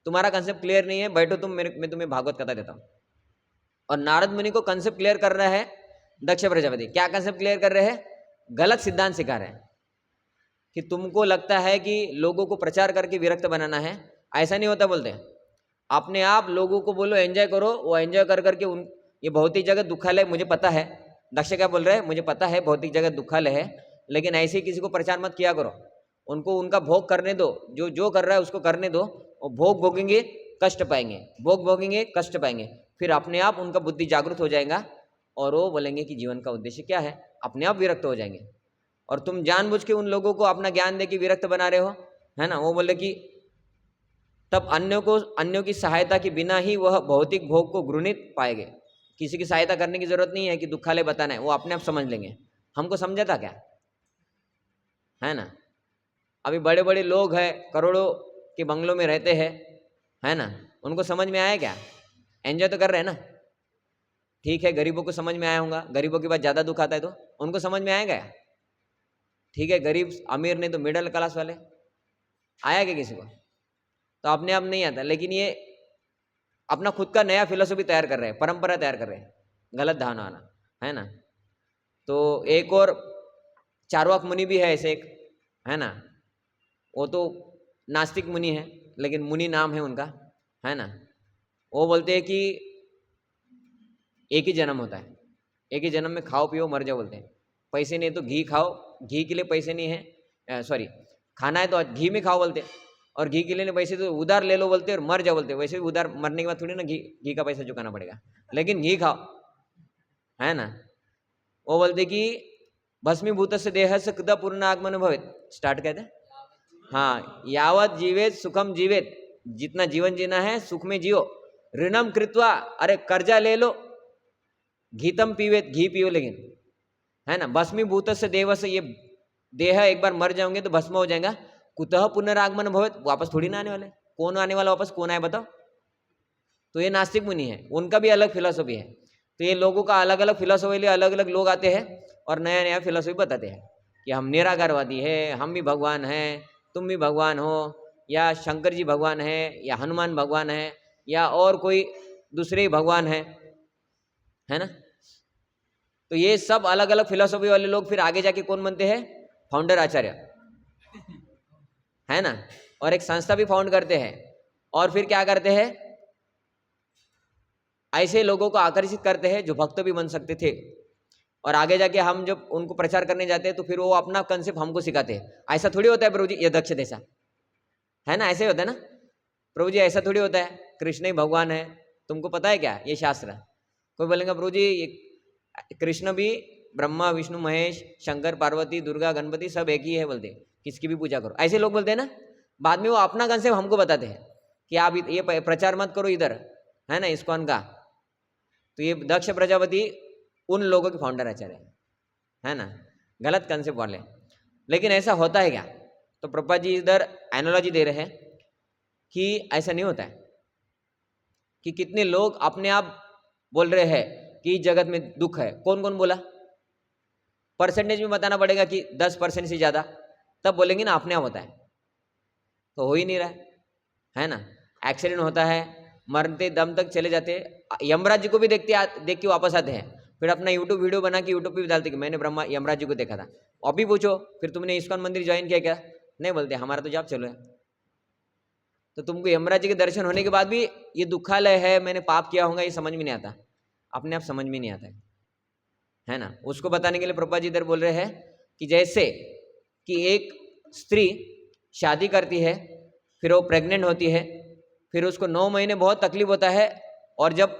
तुम्हारा कंसेप्ट क्लियर नहीं है, बैठो तुम, मैं तुम्हें भागवत कथा देता हूँ। और नारद मुनि को कंसेप्ट क्लियर कर रहा है दक्ष प्रजापति, क्या कंसेप्ट क्लियर कर रहे हैं, गलत सिद्धांत सिखा रहे हैं कि तुमको लगता है कि लोगों को प्रचार करके विरक्त बनाना है, ऐसा नहीं होता। बोलते हैं अपने आप लोगों को बोलो एंजॉय करो, वो एंजॉय कर करके ये भौतिक जगत दुखालय, मुझे पता है, दक्ष क्या बोल रहे हैं, मुझे पता है भौतिक जगत दुखालय है, लेकिन ऐसे ही किसी को प्रचार मत किया करो, उनको उनका भोग करने दो, जो जो कर रहा है उसको करने दो, और भोग भोगेंगे कष्ट पाएंगे, भोग भोगेंगे कष्ट पाएंगे, फिर अपने आप उनका बुद्धि जागृत हो जाएगा और वो बोलेंगे कि जीवन का उद्देश्य क्या है, अपने आप विरक्त हो जाएंगे। और तुम जानबूझ के उन लोगों को अपना ज्ञान दे के विरक्त बना रहे हो, है ना। वो बोले कि तब अन्यों की सहायता के बिना ही वह भौतिक भोग को घृणित पाएंगे, किसी की सहायता करने की जरूरत नहीं है कि दुखालय बताना है, वो अपने आप समझ लेंगे। हमको समझा था क्या, है ना। अभी बड़े बड़े लोग हैं, करोड़ों के बंगलों में रहते हैं, है ना, उनको समझ में आया क्या, एंजॉय तो कर रहे हैं ना। ठीक है, गरीबों को समझ में आया होगा, गरीबों के बाद ज़्यादा दुख आता है तो उनको समझ में आएगा। ठीक है, गरीब अमीर नहीं तो मिडिल क्लास वाले, आया क्या किसी को, तो अपने आप नहीं आता। लेकिन ये अपना खुद का नया फिलोसफी तैयार कर रहे हैं, परंपरा तैयार कर रहे हैं, गलत धारणा आना, है ना। तो एक और चारवाक मुनि भी है ऐसे एक, है ना, वो तो नास्तिक मुनि है, लेकिन मुनि नाम है उनका, है ना। वो बोलते हैं कि एक ही जन्म होता है, एक ही जन्म में खाओ पियो मर जाओ, बोलते हैं पैसे नहीं तो घी खाओ, घी के लिए पैसे नहीं है, सॉरी खाना है तो घी में खाओ बोलते हैं, और घी के लिए पैसे तो उधार ले लो बोलते हैं और मर जाओ बोलते हैं। वैसे भी उधार मरने के बाद थोड़ी ना घी का पैसा चुकाना पड़ेगा, लेकिन घी खाओ, है ना। वो बोलते कि भस्मीभूत से देह से कृदा पूर्ण आगमन भवेत, स्टार्ट कहते हैं, हाँ, यावत जीवेत सुखम जीवेत, जितना जीवन जीना है सुख में जियो, ऋणम कृत्वा, अरे कर्जा ले लो, घीतम पीवेत, घी पियो, लेकिन, है ना। भस्मीभूत से देव से, ये देह एक बार मर जाओगे तो भस्म हो जाएगा, कुतः पुनरागमन भवेत, वापस थोड़ी ना आने वाले, कौन आने वाला वापस, कौन आए बताओ। तो ये नास्तिक मुनि है, उनका भी अलग फिलोसफी है। तो ये लोगों का अलग अलग फिलोसफी लिए अलग अलग लोग आते हैं और नया नया फिलोसफी बताते हैं कि हम निराकारवादी है, हम भी भगवान हैं, तुम भी भगवान हो, या शंकर जी भगवान है, या हनुमान भगवान है, या और कोई दूसरे ही भगवान है ना। तो ये सब अलग अलग फिलोसफी वाले लोग फिर आगे जाके कौन बनते हैं, फाउंडर आचार्य, है ना, और एक संस्था भी फाउंड करते हैं, और फिर क्या करते हैं, ऐसे लोगों को आकर्षित करते हैं जो भक्त भी बन सकते थे, और आगे जाके हम जब उनको प्रचार करने जाते हैं तो फिर वो अपना कंसेप्ट हमको सिखाते हैं। ऐसा थोड़ी होता है प्रभु जी, ये दक्ष जैसा है ना, ऐसे ही होता है ना प्रभु जी, ऐसा थोड़ी होता है कृष्ण ही भगवान है, तुमको पता है क्या ये शास्त्र। कोई बोलेगा प्रभु जी ये कृष्ण भी ब्रह्मा विष्णु महेश शंकर पार्वती दुर्गा गणपति सब एक ही है, बोलते किसकी भी पूजा करो, ऐसे लोग बोलते हैं ना। बाद में वो अपना कंसेप्ट हमको बताते हैं कि आप ये प्रचार मत करो इधर, है ना, इस्कॉन का। तो ये दक्ष प्रजापति उन लोगों के फाउंडर आचार्य है ना, गलत कंसेप्ट वाले। लेकिन ऐसा होता है क्या, तो प्रभुपाद जी इधर एनालॉजी दे रहे हैं कि ऐसा नहीं होता है, कि कितने लोग अपने आप बोल रहे हैं कि जगत में दुख है, कौन कौन बोला, परसेंटेज में बताना पड़ेगा कि 10% से ज़्यादा, तब बोलेंगे ना अपने आप होता है, तो हो ही नहीं रहा है ना। एक्सीडेंट होता है, मरते दम तक चले जाते, यमराज जी को भी देख के वापस आते हैं, फिर अपना यूट्यूब वीडियो बना के यूट्यूब पे भी डालते कि मैंने ब्रह्मा यमराज जी को देखा था। अभी पूछो फिर तुमने इस्कॉन मंदिर ज्वाइन किया क्या, नहीं बोलते हमारा तो जॉब चलो है। तो तुमको यमराज जी के दर्शन होने के बाद भी ये दुखालय है, मैंने पाप किया होगा, ये समझ में नहीं आता, अपने आप समझ में नहीं आता है ना। उसको बताने के लिए प्रभुपाद जी इधर बोल रहे हैं कि जैसे कि एक स्त्री शादी करती है, फिर वो प्रेग्नेंट होती है, फिर उसको 9 महीने बहुत तकलीफ होता है, और जब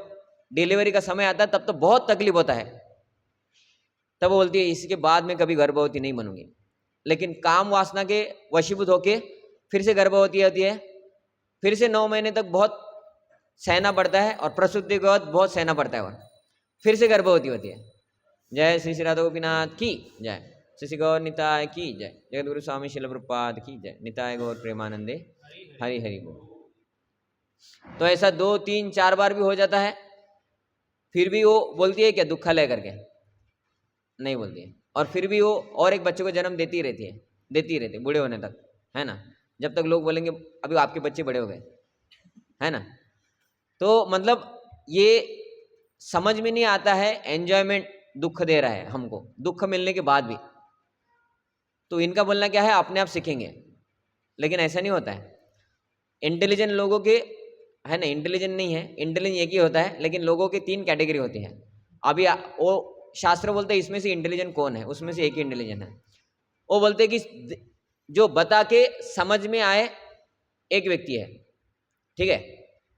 डिलीवरी का समय आता है तब तो बहुत तकलीफ होता है। तब वो बोलती है इसके बाद में कभी गर्भवती नहीं बनूंगी। लेकिन काम वासना के वशीभूत होके फिर से गर्भवती होती है, फिर से 9 महीने तक बहुत सहना पड़ता है, और प्रसूति के बाद बहुत सहना पड़ता है, और फिर से गर्भवती होती है। जय श्री श्री राधा गोपीनाथ की जय, श्री श्री गौर निताय की जय, जगत गुरु स्वामी शिल प्रभुपाद की जय, निताय गौर प्रेमानंदे हरि हरि बोल। तो ऐसा 2, 3, 4 बार भी हो जाता है, फिर भी वो बोलती है क्या दुखालय करके? नहीं बोलती है। और फिर भी वो और एक बच्चे को जन्म देती रहती है बूढ़े होने तक, है ना। जब तक लोग बोलेंगे अभी आपके बच्चे बड़े हो गए, है ना। तो मतलब ये समझ में नहीं आता है, एंजॉयमेंट दुख दे रहा है हमको, दुख मिलने के बाद भी। तो इनका बोलना क्या है, अपने आप सीखेंगे, लेकिन ऐसा नहीं होता है। इंटेलिजेंट लोगों के, है ना, इंटेलिजेंट नहीं है, इंटेलिजेंट एक ही होता है, लेकिन लोगों की 3 कैटेगरी होती है। अभी वो शास्त्र बोलते हैं इसमें से इंटेलिजेंट कौन है, उसमें से एक ही इंटेलिजेंट है। वो बोलते हैं कि जो बता के समझ में आए एक व्यक्ति है, ठीक है।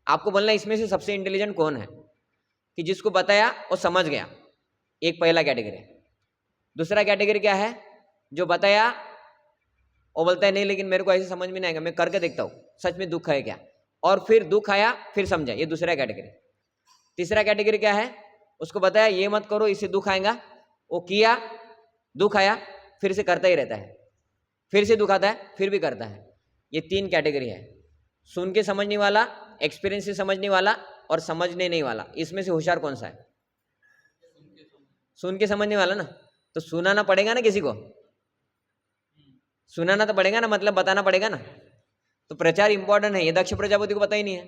आपको बोलना इसमें से सबसे इंटेलिजेंट कौन है, कि जिसको बताया वो समझ गया, एक पहला कैटेगरी। दूसरा कैटेगरी क्या है, जो बताया वो बोलता है नहीं लेकिन मेरे को ऐसे समझ में नहीं आएगा, मैं करके देखता हूँ सच में दुख है क्या, और फिर दुख आया फिर समझा, ये दूसरा कैटेगरी। तीसरा कैटेगरी क्या है, उसको बताया ये मत करो इससे दुख आएगा, वो किया, दुख आया, फिर से करता ही रहता है, फिर से दुख आता है, फिर भी करता है। ये 3 कैटेगरी है, सुन के समझने वाला, एक्सपीरियंस से समझने वाला, और समझने नहीं वाला। इसमें से होशियार कौन सा है? सुन के समझने वाला ना। तो सुनाना पड़ेगा ना, किसी को सुनाना तो पड़ेगा ना, मतलब बताना पड़ेगा ना। तो प्रचार इंपॉर्टेंट है। ये दक्ष प्रजापति को पता ही नहीं है,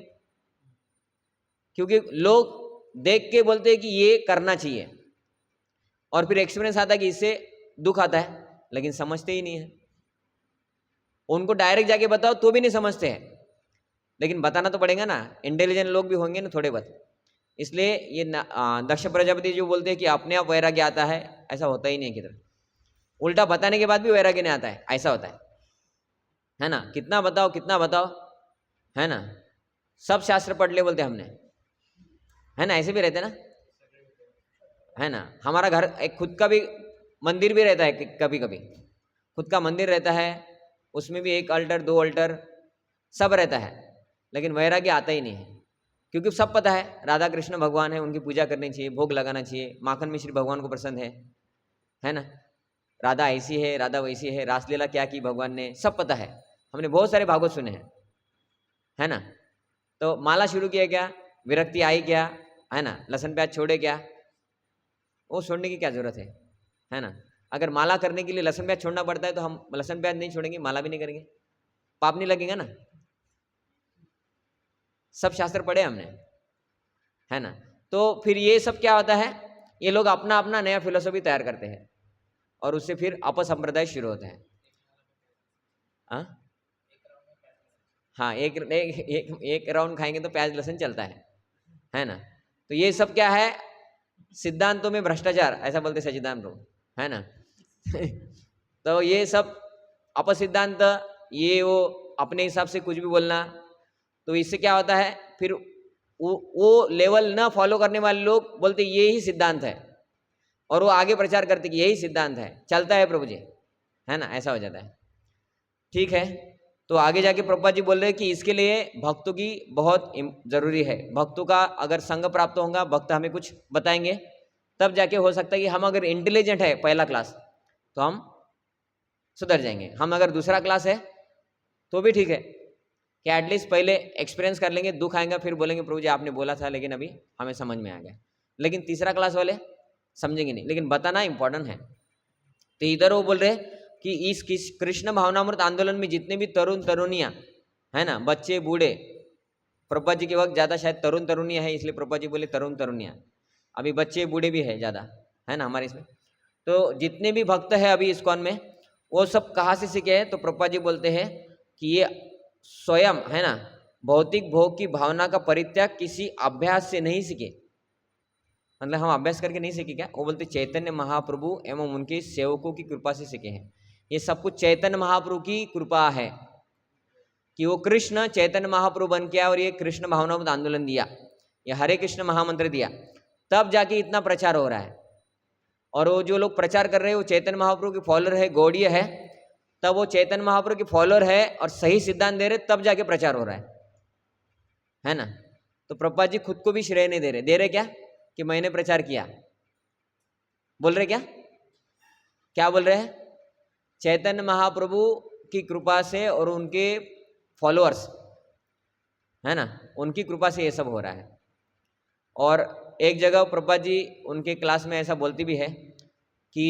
क्योंकि लोग देख के बोलते हैं कि ये करना चाहिए, और फिर एक्सपीरियंस आता है कि इससे दुख आता है, लेकिन समझते ही नहीं है। उनको डायरेक्ट जाके बताओ तो भी नहीं समझते हैं, लेकिन बताना तो पड़ेगा ना। इंटेलिजेंट लोग भी होंगे ना थोड़े बहुत। इसलिए ये दक्ष प्रजापति जो बोलते हैं कि अपने आप वैराग्य आता है, ऐसा होता ही नहीं है किधर। उल्टा बताने के बाद भी वैराग्य नहीं आता है, ऐसा होता है ना। कितना बताओ, है ना। सब शास्त्र पढ़ ले बोलते हमने, है ना, ऐसे भी रहते ना, है ना। हमारा घर एक खुद का भी मंदिर भी रहता है, कभी कभी खुद का मंदिर रहता है, उसमें भी 1 अल्टर 2 अल्टर सब रहता है, लेकिन वैराग्य आता ही नहीं है। क्योंकि सब पता है राधा कृष्ण भगवान है, उनकी पूजा करनी चाहिए, भोग लगाना चाहिए, माखन मिश्री भगवान को पसंद है ना। राधा ऐसी है, राधा वैसी है, रासलीला क्या की भगवान ने, सब पता है। हमने बहुत सारे भागवत सुने हैं, है ना। तो माला शुरू किया क्या, विरक्ति आई क्या, है ना, लहसुन प्याज छोड़े क्या, वो छोड़ने की क्या जरूरत है ना। अगर माला करने के लिए लहसुन प्याज छोड़ना पड़ता है तो हम लहसुन प्याज नहीं छोड़ेंगे, माला भी नहीं करेंगे, पाप नहीं लगेगा ना। सब शास्त्र पढ़े हमने, है ना। तो फिर ये सब क्या होता है, ये लोग अपना अपना नया फिलोसफी तैयार करते हैं, और उससे फिर अपसंप्रदाय शुरू होते हैं। हाँ, एक राउंड खाएंगे तो प्याज लहसुन चलता है ना। तो ये सब क्या है, सिद्धांतों में भ्रष्टाचार, ऐसा बोलते सच्चिदानंद प्रभु, है ना। तो ये सब अपसिद्धांत, ये वो अपने हिसाब से कुछ भी बोलना, तो इससे क्या होता है, फिर वो लेवल ना फॉलो करने वाले लोग बोलते ये ही सिद्धांत है, और वो आगे प्रचार करते कि यही सिद्धांत है, चलता है प्रभु जी, है ना, ऐसा हो जाता है। ठीक है, तो आगे जाके प्रभुपाद जी बोल रहे हैं कि इसके लिए भक्तों की बहुत जरूरी है। भक्तों का अगर संग प्राप्त होगा, भक्त हमें कुछ बताएंगे, तब जाके हो सकता है कि हम अगर इंटेलिजेंट है पहला क्लास तो हम सुधर जाएंगे, हम अगर दूसरा क्लास है तो भी ठीक है, कि एटलीस्ट पहले एक्सपीरियंस कर लेंगे, दुख आएगा, फिर बोलेंगे प्रभु जी आपने बोला था लेकिन अभी हमें समझ में आ गया। लेकिन तीसरा क्लास वाले समझेंगे नहीं, लेकिन बताना इंपॉर्टेंट है। तो इधर वो बोल रहे कि इस कृष्ण भावनामृत आंदोलन में जितने भी तरुण तरुणियाँ, है ना, बच्चे बूढ़े, प्रभुपाद जी के वक्त ज़्यादा शायद तरुण तरुणियाँ है, इसलिए प्रभुपाद जी बोले तरुण तरुणियाँ, अभी बच्चे बूढ़े भी है ज़्यादा, है ना हमारे इसमें। तो जितने भी भक्त है अभी इस्कॉन में, वो सब कहाँ से सीखे हैं, तो प्रभुपाद जी बोलते हैं कि ये स्वयं, है ना, भौतिक भोग की भावना का परित्याग किसी अभ्यास से नहीं सीखे, मतलब हम अभ्यास करके नहीं सीखे क्या? वो बोलते चैतन्य महाप्रभु एवं उनके सेवकों की कृपा से सीखे हैं। ये सब कुछ चैतन्य महाप्रभु की कृपा है कि वो कृष्ण चैतन्य महाप्रभु बन के आया और ये कृष्ण भावनामृत आंदोलन दिया, ये हरे कृष्ण महामंत्र दिया, तब जाके इतना प्रचार हो रहा है। और वो जो लोग प्रचार कर रहे हैं वो चैतन्य महाप्रभु के फॉलोअर है, गौड़ीय है, तब वो चैतन्य महाप्रभु के फॉलोअर है और सही सिद्धांत दे रहे, तब जाके प्रचार हो रहा है ना। तो प्रभुपाद जी खुद को भी श्रेय नहीं दे रहे क्या कि मैंने प्रचार किया? बोल रहे क्या बोल रहे हैं? चैतन्य महाप्रभु की कृपा से और उनके फॉलोअर्स है ना, उनकी कृपा से ये सब हो रहा है। और एक जगह प्रभुपाद जी उनके क्लास में ऐसा बोलती भी है कि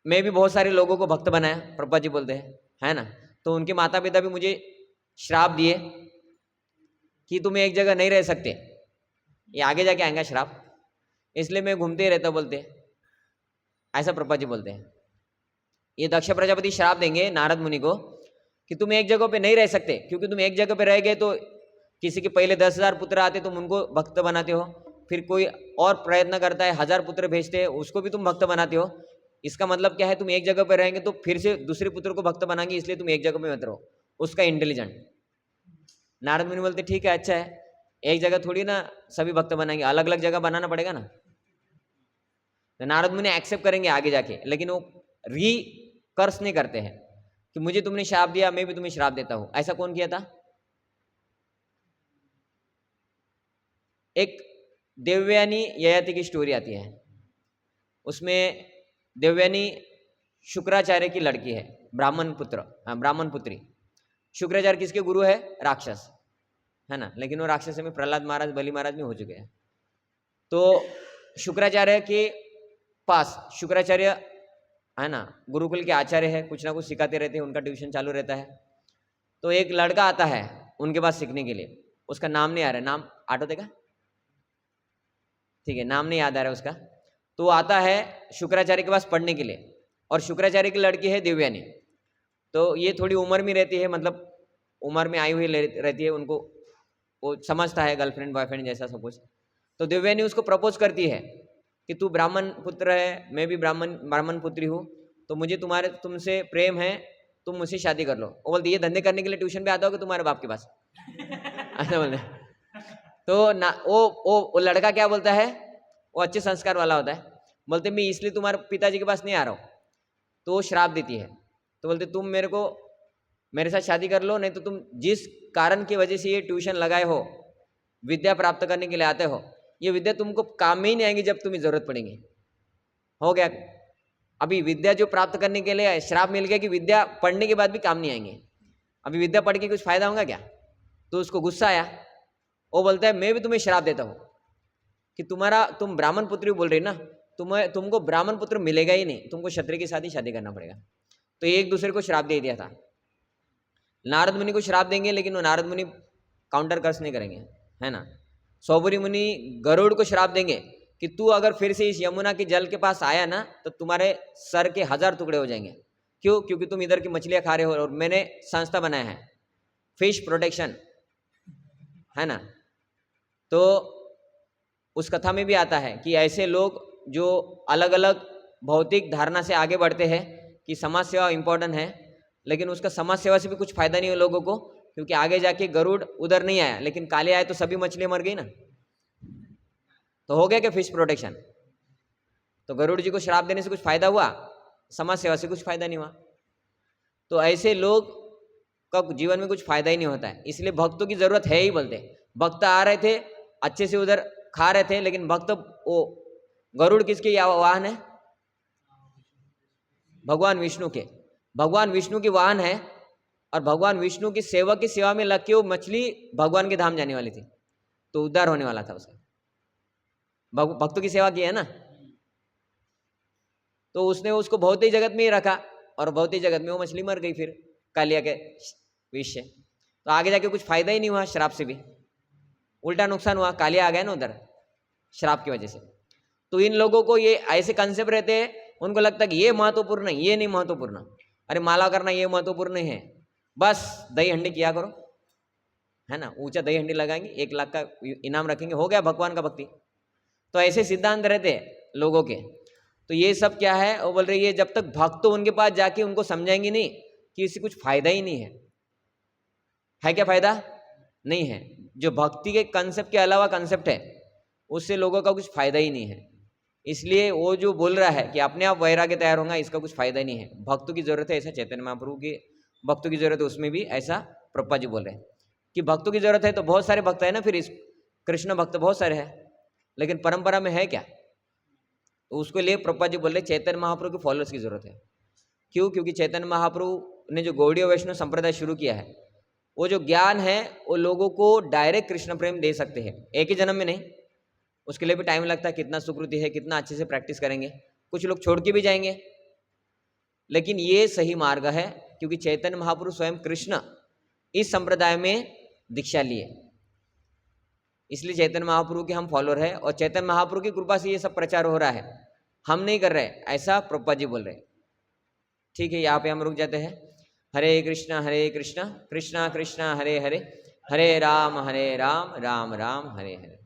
मैं भी बहुत सारे लोगों को भक्त बनाया, प्रभुपाद जी बोलते हैं, है ना। तो उनके माता पिता भी मुझे श्राप दिए कि तुम एक जगह नहीं रह सकते, ये आगे जाके आएगा श्राप, इसलिए मैं घूमते ही रहता, बोलते ऐसा प्रभुपाद जी बोलते हैं। ये दक्ष प्रजापति श्राप देंगे नारद मुनि को कि तुम एक जगह पे नहीं रह सकते, क्योंकि तुम एक जगह पे रह गए तो किसी के पहले 10,000 पुत्र आते, तुम उनको भक्त बनाते हो, फिर कोई और प्रयत्न करता है 1000 पुत्र भेजते हैं, उसको भी तुम भक्त बनाते हो। इसका मतलब क्या है? तुम एक जगह पे रहेंगे तो फिर से दूसरे पुत्र को भक्त बनाएंगे, इसलिए तुम एक जगह पे मत रहो। उसका इंटेलिजेंट नारद मुनि बोलते ठीक है, अच्छा है, एक जगह थोड़ी ना सभी भक्त बनाएंगे, अलग अलग जगह बनाना पड़ेगा ना। तो नारद मुनि एक्सेप्ट करेंगे आगे जाके, लेकिन वो रिकर्स नहीं करते हैं कि मुझे तुमने श्राप दिया, मैं भी तुम्हें श्राप देता हूं। ऐसा कौन किया था? एक देवयानी ययाति की स्टोरी आती है, उसमें देवयानी शुक्राचार्य की लड़की है, ब्राह्मण पुत्री। शुक्राचार्य किसके गुरु है? राक्षस, है ना, लेकिन वो राक्षस में प्रहलाद महाराज, बलि महाराज में हो चुके हैं। तो शुक्राचार्य के पास, शुक्राचार्य है ना गुरुकुल के आचार्य है, कुछ ना कुछ सिखाते रहते हैं, उनका ट्यूशन चालू रहता है। तो एक लड़का आता है उनके पास सीखने के लिए, उसका नाम नहीं आ रहा है, नाम आटो देगा, ठीक है, नाम नहीं याद आ रहा है उसका। तो वो आता है शुक्राचार्य के पास पढ़ने के लिए, और शुक्राचार्य की लड़की है देवयानी। तो ये थोड़ी उम्र में रहती है, मतलब उम्र में आई हुई रहती है, उनको वो समझता है गर्लफ्रेंड बॉयफ्रेंड जैसा सब कुछ। तो देवयानी उसको प्रपोज करती है कि तू ब्राह्मण पुत्र है, मैं भी ब्राह्मण पुत्री हूँ, तो मुझे तुमसे प्रेम है, तुम मुझसे शादी कर लो। वो बोलती ये धंधे करने के लिए ट्यूशन पे आता हो कि तुम्हारे बाप के पास ऐसा बोलते। तो ना वो लड़का क्या बोलता है, वो अच्छे संस्कार वाला होता है, बोलते मैं इसलिए तुम्हारे पिताजी के पास नहीं आ रहा हूँ। तो वो श्राप देती है, तो बोलते तुम मेरे साथ शादी कर लो, नहीं तो तुम जिस कारण की वजह से ये ट्यूशन लगाए हो, विद्या प्राप्त करने के लिए आते हो, ये विद्या तुमको काम में ही नहीं आएगी जब तुम्हें जरूरत पड़ेगी। हो गया, अभी विद्या जो प्राप्त करने के लिए श्राप मिल गया कि विद्या पढ़ने के बाद भी काम नहीं आएंगे, अभी विद्या पढ़ के कुछ फायदा होगा क्या? तो उसको गुस्सा आया, वो बोलता है मैं भी तुम्हें श्राप देता हूँ कि तुम ब्राह्मण पुत्री बोल रही ना, तुमको ब्राह्मण पुत्र मिलेगा ही नहीं, तुमको क्षत्रिय के साथ ही शादी करना पड़ेगा। तो एक दूसरे को श्राप दे दिया था। नारद मुनि को श्राप देंगे, लेकिन वो नारद मुनि काउंटर कर्स नहीं करेंगे, है ना। सौबरी मुनि गरुड़ को श्राप देंगे कि तू अगर फिर से इस यमुना के जल के पास आया ना, तो तुम्हारे सर के 1000 टुकड़े हो जाएंगे। क्यों? क्योंकि तुम इधर की मछलियां खा रहे हो, और मैंने संस्था बनाया है फिश प्रोटेक्शन, है ना। तो उस कथा में भी आता है कि ऐसे लोग जो अलग अलग भौतिक धारणा से आगे बढ़ते हैं कि समाज सेवा इंपॉर्टेंट है, लेकिन उसका समाज सेवा से भी कुछ फायदा नहीं है लोगों को, क्योंकि आगे जाके गरुड़ उधर नहीं आया, लेकिन काले आए तो सभी मछलियां मर गई ना। तो हो गया क्या फिश प्रोटेक्शन? तो गरुड़ जी को श्राप देने से कुछ फायदा हुआ? समाज सेवा से कुछ फायदा नहीं हुआ। तो ऐसे लोग का जीवन में कुछ फायदा ही नहीं होता है, इसलिए भक्तों की जरूरत है ही। बोलते भक्त आ रहे थे अच्छे से उधर खा रहे थे, लेकिन भक्त, वो गरुड़ किसके वाहन है? भगवान विष्णु के। भगवान विष्णु की वाहन है, और भगवान विष्णु की सेवा में लग के वो मछली भगवान के धाम जाने वाली थी, तो उद्धार होने वाला था उसका। भक्तों की सेवा की है ना, तो उसने उसको भौतिक जगत में ही रखा, और भौतिक जगत में वो मछली मर गई फिर कालिया के विष से। तो आगे जाके कुछ फायदा ही नहीं हुआ, श्राप से भी उल्टा नुकसान हुआ, कालिया आ गया ना उधर श्राप की वजह से। तो इन लोगों को ये ऐसे कंसेप्ट रहते हैं, उनको लगता है कि ये महत्वपूर्ण है, ये नहीं महत्वपूर्ण। अरे माला करना ये महत्वपूर्ण नहीं है, बस दही हंडी किया करो, है ना। ऊंचा दही हंडी लगाएंगे, 1 लाख का इनाम रखेंगे, हो गया भगवान का भक्ति। तो ऐसे सिद्धांत रहते हैं लोगों के। तो ये सब क्या है, वो बोल रही है जब तक भक्त तो उनके पास जाके उनको समझाएंगे नहीं कि इससे कुछ फायदा ही नहीं है क्या फायदा? नहीं है। जो भक्ति के कंसेप्ट के अलावा कंसेप्ट है उससे लोगों का कुछ फायदा ही नहीं है। इसलिए वो जो बोल रहा है कि अपने आप वैराग्य तैयार होगा, इसका कुछ फायदा नहीं है। भक्तों की जरूरत है, ऐसा चैतन्य महाप्रभु के भक्तों की जरूरत है, उसमें भी ऐसा प्रभुपाद जी बोल रहे हैं कि भक्तों की जरूरत है। तो बहुत सारे भक्त है ना, फिर इस कृष्ण भक्त बहुत सारे हैं, लेकिन परंपरा में है क्या? तो उसके लिए प्रभुपाद जी बोल रहे चैतन्य महाप्रभु के फॉलोअर्स की जरूरत है। क्यों? क्योंकि चैतन्य महाप्रभु ने जो गौड़ीय वैष्णव संप्रदाय शुरू किया है, वो जो ज्ञान है वो लोगों को डायरेक्ट कृष्ण प्रेम दे सकते हैं, एक ही जन्म में नहीं। उसके लिए भी टाइम लगता है, कितना सुकृति है, कितना अच्छे से प्रैक्टिस करेंगे, कुछ लोग छोड़ के भी जाएंगे, लेकिन ये सही मार्ग है। क्योंकि चैतन्य महाप्रभु स्वयं कृष्ण इस संप्रदाय में दीक्षा लिए, इसलिए चैतन्य महाप्रभु के हम फॉलोअर हैं और चैतन्य महाप्रभु की कृपा से ये सब प्रचार हो रहा है, हम नहीं कर रहे, ऐसा प्रभुपाद जी बोल रहे। ठीक है, यहाँ पे हम रुक जाते हैं। हरे कृष्णा कृष्णा कृष्णा हरे हरे, हरे राम राम राम हरे हरे।